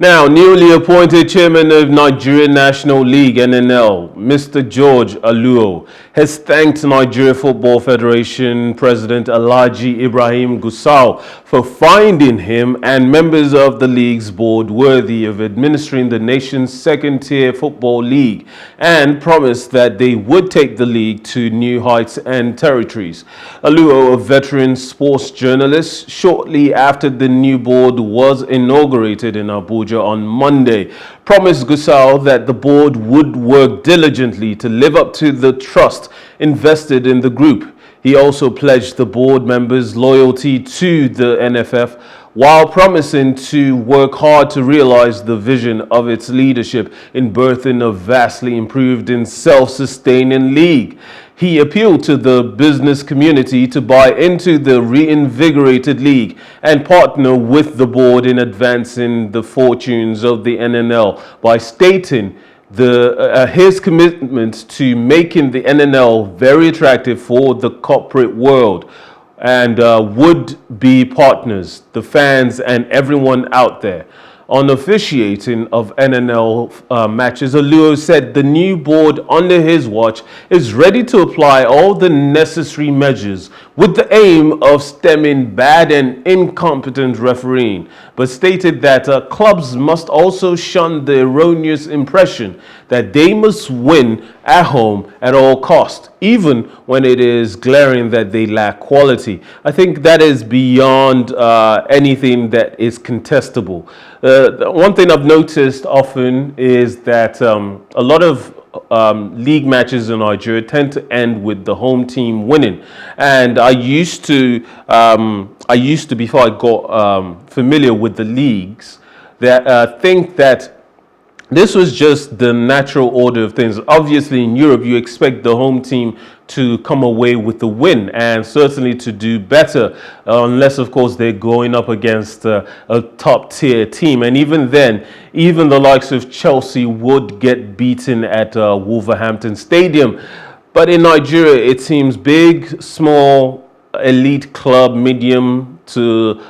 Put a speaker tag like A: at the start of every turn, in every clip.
A: Now, newly appointed chairman of Nigerian National League (NNL), Mr. George Aluo, has thanked Nigeria Football Federation President Alhaji Ibrahim Gusau for finding him and members of the league's board worthy of administering the nation's second-tier football league, and promised that they would take the league to new heights and territories. Aluo, a veteran sports journalist, shortly after the new board was inaugurated in Abuja on Monday, promised Gusau that the board would work diligently to live up to the trust invested in the group. He also pledged the board members loyalty to the NFF while promising to work hard to realize the vision of its leadership in birthing a vastly improved and self-sustaining league. He appealed to the business community to buy into the reinvigorated league and partner with the board in advancing the fortunes of the NNL by stating his commitment to making the NNL very attractive for the corporate world and would be partners, the fans and everyone out there. On officiating of NNL matches, Aluo said the new board under his watch is ready to apply all the necessary measures with the aim of stemming bad and incompetent refereeing, but stated that clubs must also shun the erroneous impression that they must win at home at all costs, even when it is glaring that they lack quality. I think that is beyond anything that is contestable. One thing I've noticed often is that a lot of league matches in Nigeria tend to end with the home team winning, and I used to before I got familiar with the leagues, that think that this was just the natural order of things. Obviously, in Europe, you expect the home team to come away with the win and certainly to do better, unless, of course, they're going up against a top-tier team. And even then, even the likes of Chelsea would get beaten at Wolverhampton Stadium. But in Nigeria, it seems big, small, elite club, medium to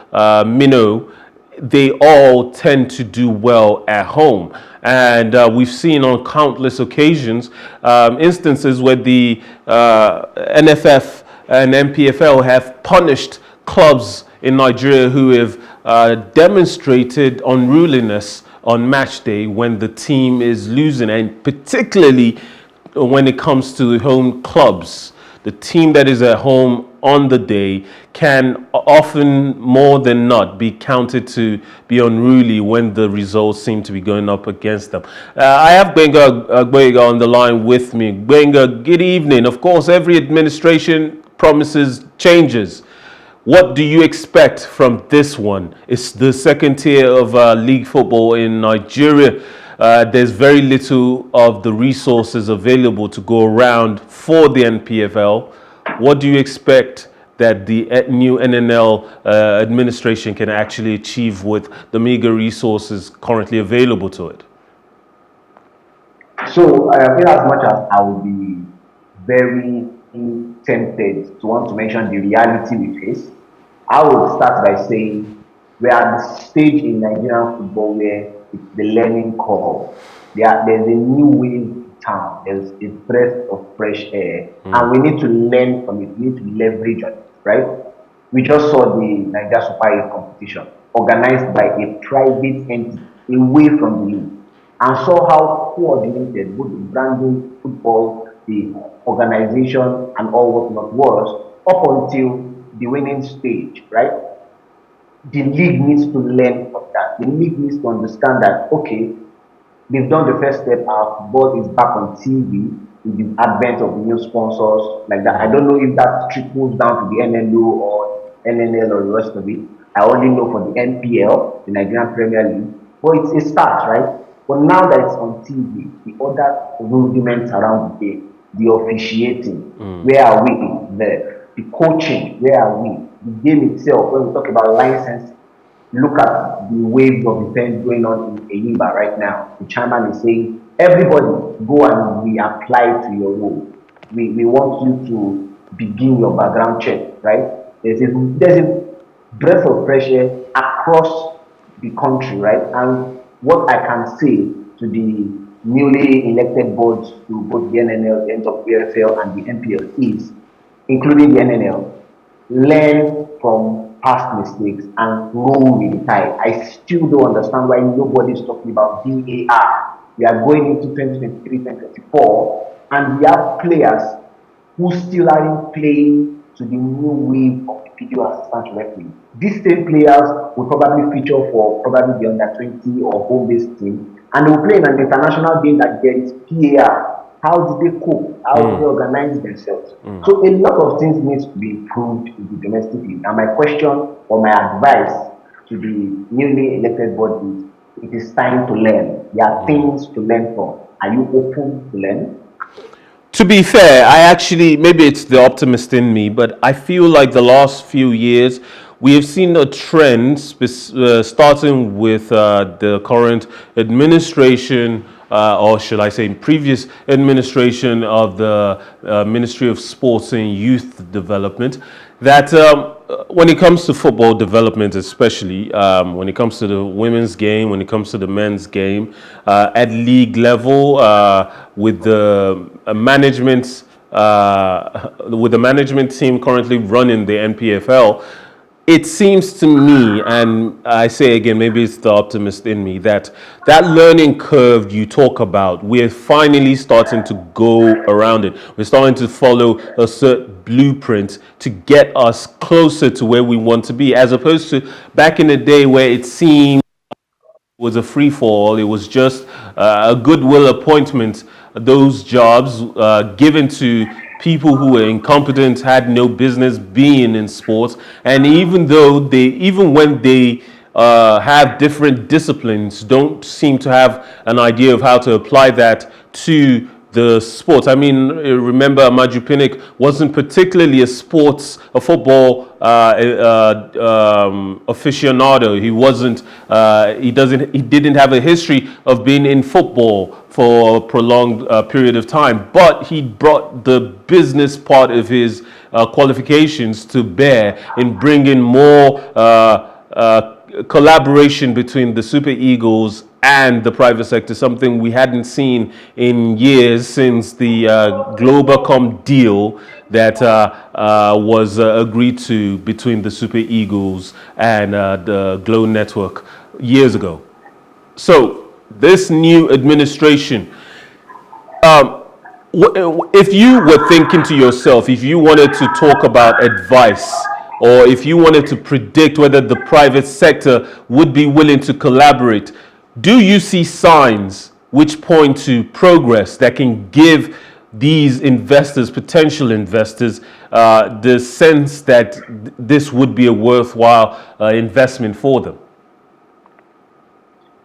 A: minnow, they all tend to do well at home. And we've seen on countless occasions instances where the NFF and MPFL have punished clubs in Nigeria who have demonstrated unruliness on match day when the team is losing, and particularly when it comes to home clubs. The team that is at home on the day can often, more than not, be counted to be unruly when the results seem to be going up against them. I have Gboyega on the line with me. Gbenga, good evening. Of course, every administration promises changes. What do you expect from this one? It's the second tier of league football in Nigeria. There's very little of the resources available to go around for the NPFL. What do you expect that the new NNL administration can actually achieve with the meager resources currently available to it?
B: So I feel as much as I would be very tempted to want to mention the reality we face, I would start by saying we are at the stage in Nigerian football where it's the learning curve. There's a new wave in town. There's a breath of fresh air, and we need to learn from it. We need to leverage on it, right? We just saw the Nigeria Super League competition organized by a private entity away from the league, and saw how coordinated both the branding, football, the organization, and all whatnot was up until the winning stage, right? The league needs to learn from that. The league needs to understand that, okay, they've done the first step. Our football is back on TV with the advent of new sponsors like that. I don't know if that trickles down to the NLO or NNL or the rest of it. I only know for the NPL, the Nigerian Premier League. But it's a start, right? But now that it's on TV, the other rudiments around the game, the officiating, where are we there? The coaching, where are we? The game itself, when we talk about licensing, look at the wave of events going on in Eyimba right now. The chairman is saying, everybody go and reapply to your role. We want you to begin your background check, right? There's a breath of fresh air across the country, right? And what I can say to the newly elected boards to both the NNL, the NWFL, and the NPL is, including the NNL, learn from past mistakes and roll with the tide. I still don't understand why nobody is talking about VAR. We are going into 2023, 2024, and we have players who still aren't playing to the new wave of the video assistant referee. These same players will probably feature for probably the under 20 or home based team, and they will play in an international game that there is PAR. How do they cope? How do they organize themselves? So a lot of things needs to be improved in the domestic league. And my question or my advice to the newly elected body is, it is time to learn. There are things to learn from. Are you open to learn?
A: To be fair, I actually, maybe it's the optimist in me, but I feel like the last few years we have seen a trend, starting with the current administration, or should I say, previous administration of the Ministry of Sports and Youth Development, that when it comes to football development, especially when it comes to the women's game, when it comes to the men's game, at league level, with the management team currently running the NPFL, it seems to me, and I say again, maybe it's the optimist in me, that that learning curve you talk about, we're finally starting to go around it. We're starting to follow a certain blueprint to get us closer to where we want to be, as opposed to back in the day where it seemed was a free fall. It was just a goodwill appointment. Those jobs given to people who were incompetent, had no business being in sports, and even when they have different disciplines, don't seem to have an idea of how to apply that to the sports. I mean, remember Maju Pinnick wasn't particularly a football aficionado. He wasn't. He didn't have a history of being in football for a prolonged period of time. But he brought the business part of his qualifications to bear in bringing more collaboration between the Super Eagles and the private sector, something we hadn't seen in years since the Globacom deal that was agreed to between the Super Eagles and the Glow Network years ago. So this new administration, if you were thinking to yourself, if you wanted to talk about advice, or if you wanted to predict whether the private sector would be willing to collaborate, do you see signs which point to progress that can give these investors, potential investors, the sense that this would be a worthwhile investment for them?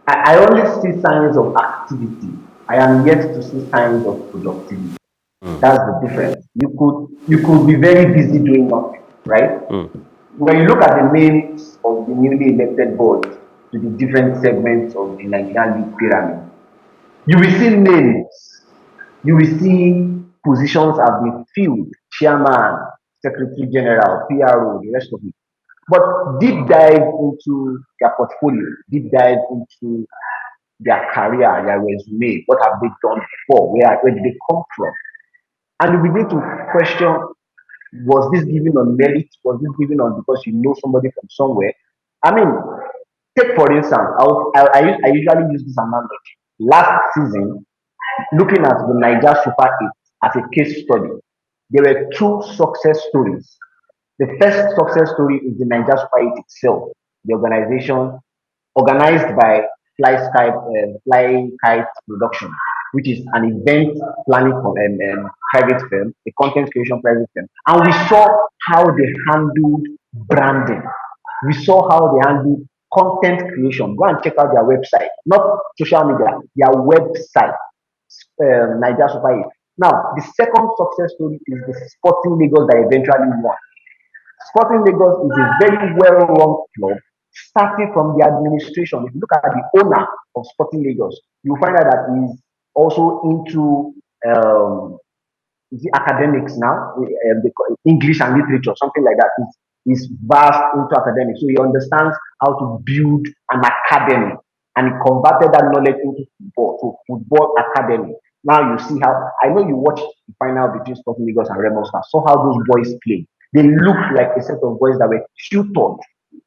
B: I only see signs of activity. I am yet to see signs of productivity. That's the difference. You could be very busy doing nothing, right? When you look at the names of the newly elected boards to the different segments of the Nigerian League pyramid, you will see names, you will see positions have been filled, chairman, secretary general, PRO, the rest of it. But deep dive into their portfolio, deep dive into their career, their resume, what have they done before, where did they come from? And you begin to question, was this given on merit? Was this given on because you know somebody from somewhere? I mean, take for instance, I usually use this analogy. Last season, looking at the Niger Super 8 as a case study, there were two success stories. The first success story is the Niger Super 8 itself, the organization organized by Fly Kite Production, which is an event planning private firm, a content creation private firm. And we saw how they handled branding. We saw how they handled content creation. Go and check out their website, not social media, their website, Niger Super 8. Now, the second success story is the Sporting Lagos that eventually won. Sporting Lagos is a very well-run club, starting from the administration. If you look at the owner of Sporting Lagos, you'll find out that he's also into the academics now, English and literature, something like that. He's vast into academics, so he understands how to build an academy. and he converted that knowledge into football, so football academy. Now you see how I know you watched the final between Sporting Lagos and Remo Stars. Saw how those boys play. They look like a set of boys that were tutored.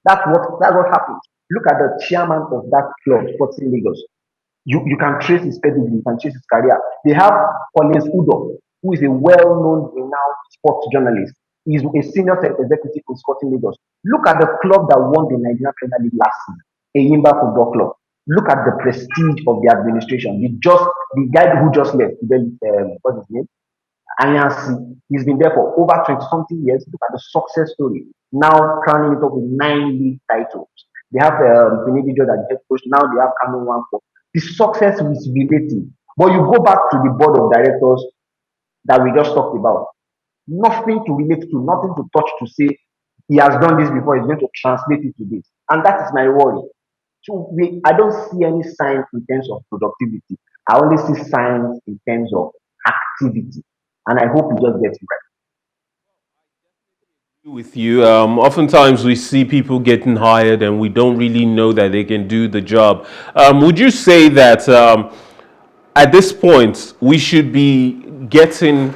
B: That's what happened. Look at the chairman of that club, Sporting Lagos. You can trace his pedigree, you can trace his career. They have Collins Udo, who is a well-known, renowned sports journalist. He's a senior executive in Sporting Lagos. Look at the club that won the Nigerian Premier League last season, Eyimba Football Club. Look at the prestige of the administration. The guy who just left, what's his name? Anyansi, he's been there for over 20 something years. Look at the success story. Now crowning it up with 9 league titles. They have Finidi George as head coach. Now they have Cameron Wanko. The success is relative. But you go back to the board of directors that we just talked about. Nothing to relate to, nothing to touch to say he has done this before, he's going to translate it to this. And that is my worry. So I don't see any signs in terms of productivity. I only see signs in terms of activity. And I hope he just gets it right.
A: With you. Oftentimes we see people getting hired and we don't really know that they can do the job. Would you say that at this point we should be getting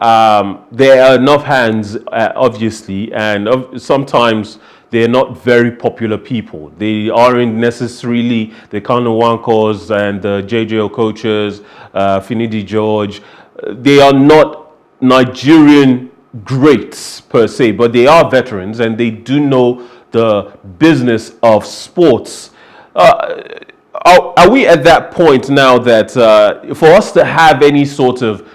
A: there are enough hands, obviously, and sometimes they're not very popular people. They aren't necessarily the kind of Wankos and the JJO coaches, Finidi George. They are not Nigerian greats per se, but they are veterans and they do know the business of sports. Are we at that point now that for us to have any sort of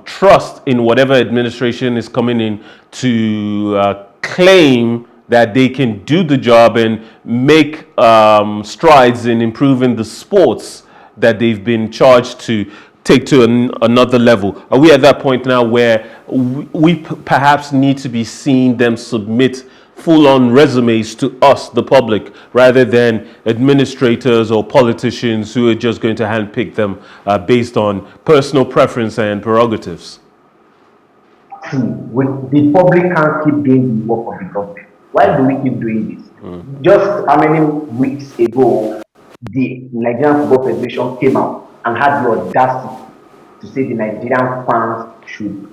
A: trust in whatever administration is coming in to claim that they can do the job and make strides in improving the sports that they've been charged to take to another level? Are we at that point now where we perhaps need to be seeing them submit full-on resumes to us, the public, rather than administrators or politicians who are just going to handpick them based on personal preference and prerogatives?
B: The public can't keep doing the work of the government. Why do we keep doing this? Just how many weeks ago, the Nigerian Football Federation came out and had the audacity to say the Nigerian fans should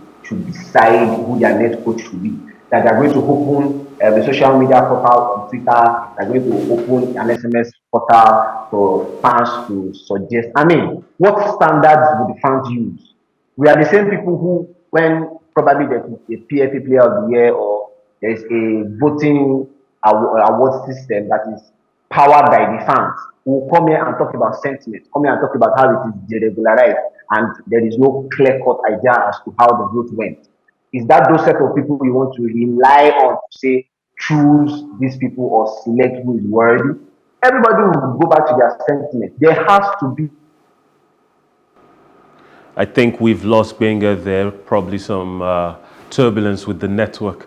B: decide who their next coach should be. That they are going to open a social media portal on Twitter, they are going to open an SMS portal for fans to suggest. I mean, what standards would the fans use? We are the same people who, when probably there's a PFA Player of the Year or there's a voting award system that is powered by the fans, who will come here and talk about sentiment, come here and talk about how it is deregularized and there is no clear-cut idea as to how the vote went. Is that those set of people you want to rely on to say, choose these people or select who is worthy? Everybody will go back to their sentiment. There has to be.
A: I think we've lost Gbenga there, probably some turbulence with the network.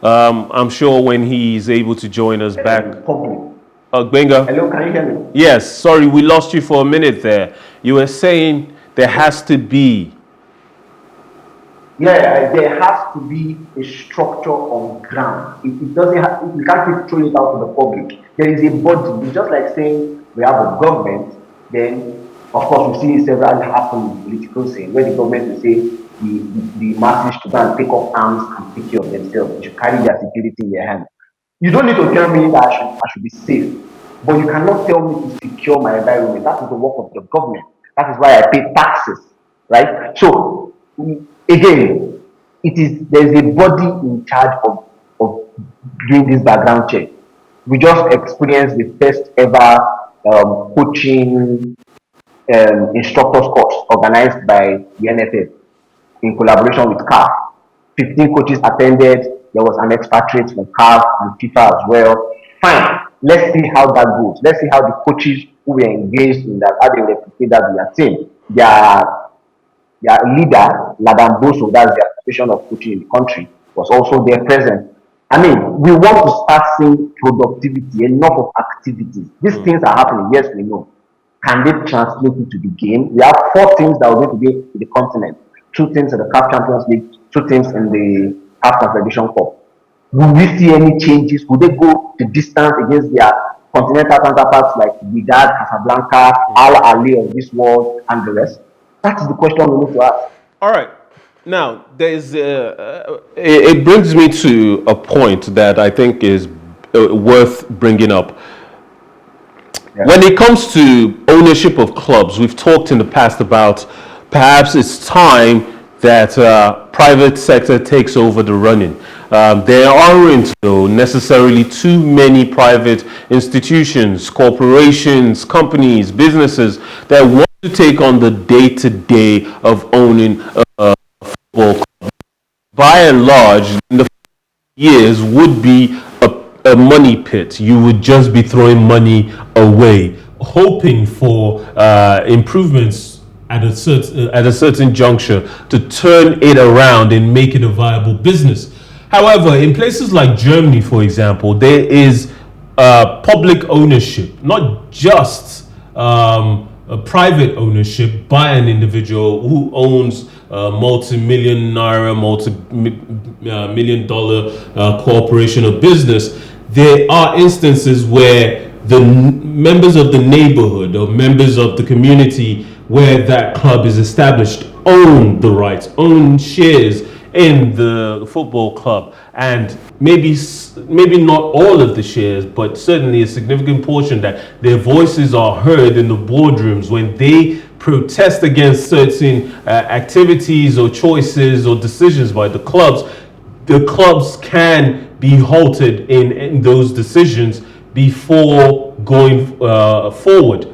A: I'm sure when he's able to join us back. Gbenga?
B: Hello, can you hear me?
A: Yes, sorry, we lost you for a minute there. You were saying there has to be.
B: Yeah, there has to be a structure on ground. It doesn't have, we can't keep throwing it out to the public. There is a body. It's just like saying we have a government, then of course we've seen several happen in political scene where the government will say the masses should go and take up arms and take care of themselves. They should carry their security in their hands. You don't need to tell me that I should be safe, but you cannot tell me to secure my environment. That is the work of the government. That is why I pay taxes, right? So again, there's a body in charge of doing this background check. We just experienced the first ever coaching instructors course organized by the NFF in collaboration with CAF. 15 coaches attended. There was an expatriate from CAF and FIFA as well. Fine. Let's see how that goes. Let's see how the coaches who were engaged in that, how they replicate that with their team. Their leader, Ladamboso, that's the association of coaching in the country, was also there present. I mean, we want to start seeing productivity, enough of activities. These things are happening, yes, we know. Can they translate into the game? We have 4 teams that are going to be in the continent. 2 teams in the CAF Champions League, 2 teams in the CAF Confederation Cup. Will we see any changes? Will they go the distance against their continental counterparts like Wydad, Casablanca, Aluo of this world, and the rest? That is the question we need to ask.
A: All right. Now, it brings me to a point that I think is worth bringing up.
B: Yeah.
A: When it comes to ownership of clubs, we've talked in the past about perhaps it's time that private sector takes over the running. There aren't though necessarily too many private institutions, corporations, companies, businesses that want to take on the day-to-day of owning a football club. By and large, in the years would be a money pit. You would just be throwing money away, hoping for improvements at a certain juncture to turn it around and make it a viable business. However, in places like Germany, for example, there is public ownership, not just a private ownership by an individual who owns multi-million naira, multi-million dollar corporation or business. There are instances where the members of the neighborhood or members of the community where that club is established own the rights, own shares in the football club, and maybe not all of the shares, but certainly a significant portion, that their voices are heard in the boardrooms when they protest against certain activities or choices or decisions by the clubs. The clubs can be halted in those decisions before going forward.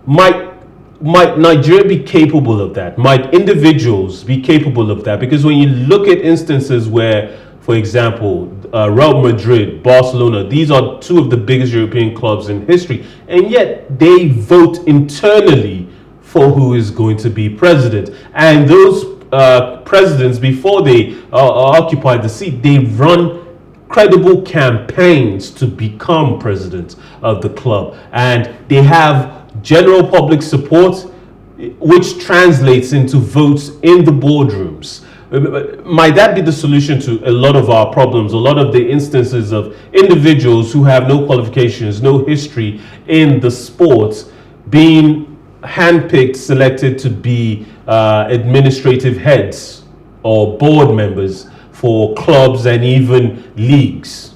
A: Might Nigeria be capable of that? Might individuals be capable of that? Because when you look at instances where, for example, Real Madrid, Barcelona, these are two of the biggest European clubs in history, and yet they vote internally for who is going to be president. And those presidents, before they occupy the seat, they run credible campaigns to become president of the club. And they have general public support, which translates into votes in the boardrooms. Might that be the solution to a lot of our problems, a lot of the instances of individuals who have no qualifications, no history in the sport, being handpicked, selected to be administrative heads or board members for clubs and even leagues?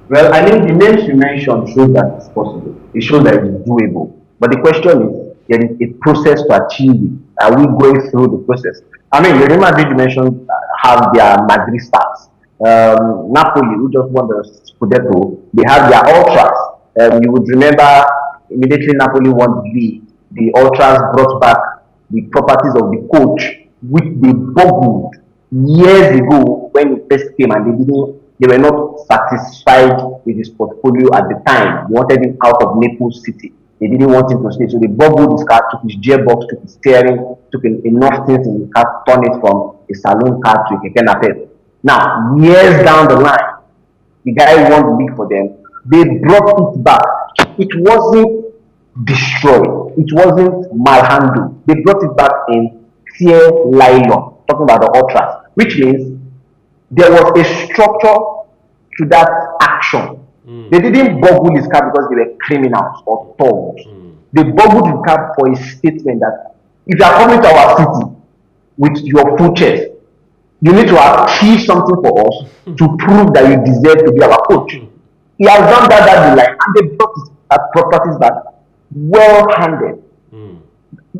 B: Well, I think the names you mentioned show that it's possible. It shows that it's doable. But the question is, there is a process to achieve it. Are we going through the process? I mean, the Real Madrid you mentioned have their Madrid stars. Napoli, who just won the Scudetto, they have their ultras. You would remember immediately Napoli won the league, the ultras brought back the properties of the coach, which they boggled years ago when he first came, and they were not satisfied with his portfolio at the time. They wanted him out of Naples City. They didn't want him to stay. So they boggled his car, took his gearbox, took his steering, took enough things in the car, turned it from a saloon car to a keke napep. Now, years down the line, the guy won the league for them. They brought it back. It wasn't destroyed. It wasn't malhandled. They brought it back in clear nylon, talking about the ultras, which means there was a structure to that action. They didn't boggle his car because they were criminals or thugs. They boggled his car for a statement that if you are coming to our city with your full chest, you need to achieve something for us to prove that you deserve to be our coach. He has done that down the line, and they brought his properties back well-handed.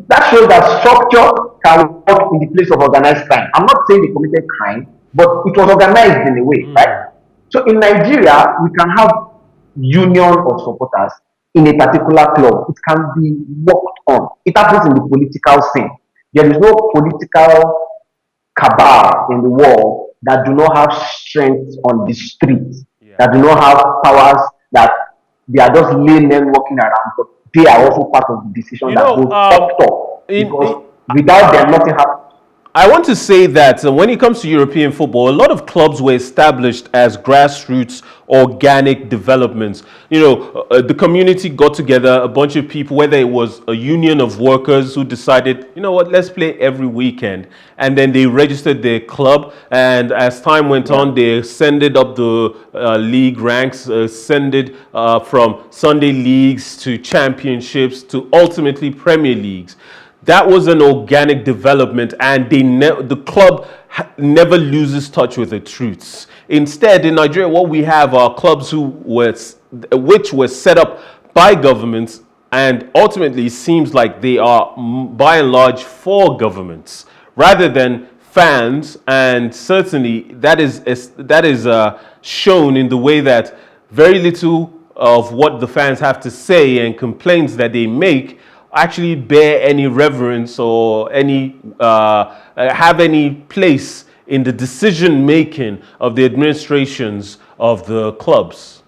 B: That shows that structure can work in the place of organized crime. I'm not saying they committed crime, but it was organized in a way, right? So in Nigeria, we can have union of supporters in a particular club. It can be worked on. It happens in the political scene. There is no political cabal in the world that do not have strength on the streets, that do not have powers, that they are just laymen walking around, but they are also part of the decision that goes up top. Because without them, nothing happens.
A: I want to say that when it comes to European football, a lot of clubs were established as grassroots organic developments. The community got together, a bunch of people, whether it was a union of workers who decided, you know what, let's play every weekend. And then they registered their club. And as time went
B: Yeah.
A: on, they ascended up the league ranks, ascended from Sunday leagues to championships to ultimately Premier Leagues. That was an organic development, and the club never loses touch with the truths. Instead, in Nigeria, what we have are clubs which were set up by governments, and ultimately it seems like they are by and large for governments rather than fans. And certainly that is shown in the way that very little of what the fans have to say and complaints that they make actually bear any reverence or have any place in the decision making of the administrations of the clubs.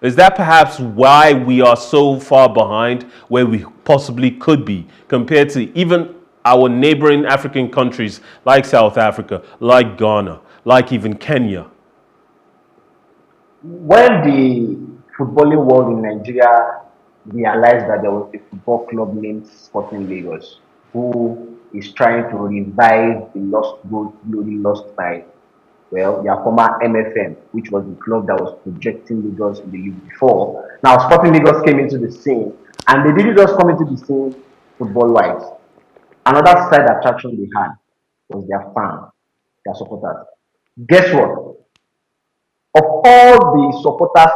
A: Is that perhaps why we are so far behind where we possibly could be compared to even our neighboring African countries like South Africa, like Ghana, like even Kenya?
B: When the footballing world in Nigeria realized that there was a football club named Sporting Lagos who is trying to revive the lost glory lost by, well, their former MFM, which was the club that was projecting Lagos in the league before. Now, Sporting Lagos came into the scene, and they didn't just come into the scene football wise. Another side attraction they had was their fans, their supporters. Guess what? Of all the supporters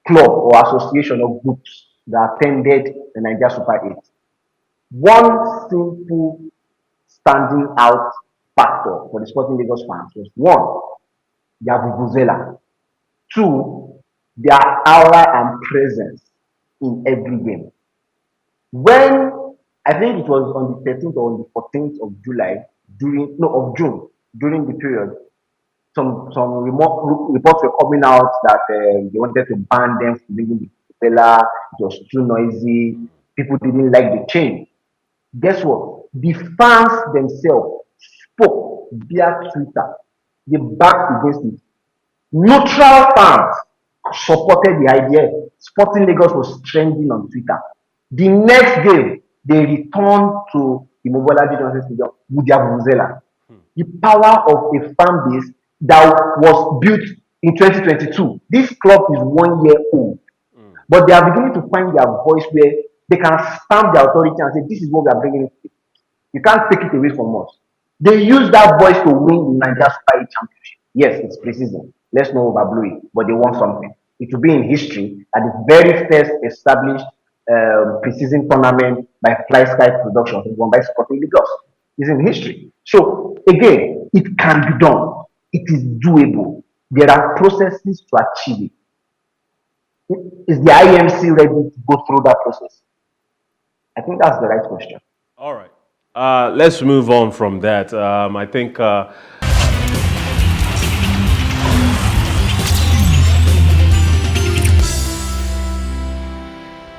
B: club or association or groups that attended the Nigeria Super 8, one simple standing out factor for the Sporting Lagos fans was one, their vuvuzela. Two, their aura and presence in every game. When I think it was on the 13th or on the 14th of July, of June, during the period, some reports were coming out that they wanted to ban them from bringing the propeller. It was too noisy. People didn't like the change. Guess what? The fans themselves spoke via Twitter. They backed against it. Neutral fans supported the idea. Sporting Lagos was trending on Twitter. The next game, they returned to the Mobolaji Johnson Stadium with their Vuvuzela. The power of a fan base that was built in 2022. This club is 1 year old, but they are beginning to find their voice where they can stamp their authority and say, this is what we are bringing. You can't take it away from us. They use that voice to win the Nigeria Super 8 championship. Yes, it's preseason. Let's not overblow it, but they want something. It will be in history at the very first established preseason tournament by Fly Sky Productions, won by Sporting Lagos. It's in history. So again, it can be done. It is doable. There are processes to achieve it. Is the IMC ready to go through that process? I think that's the right question.
A: All right. Let's move on from that. I think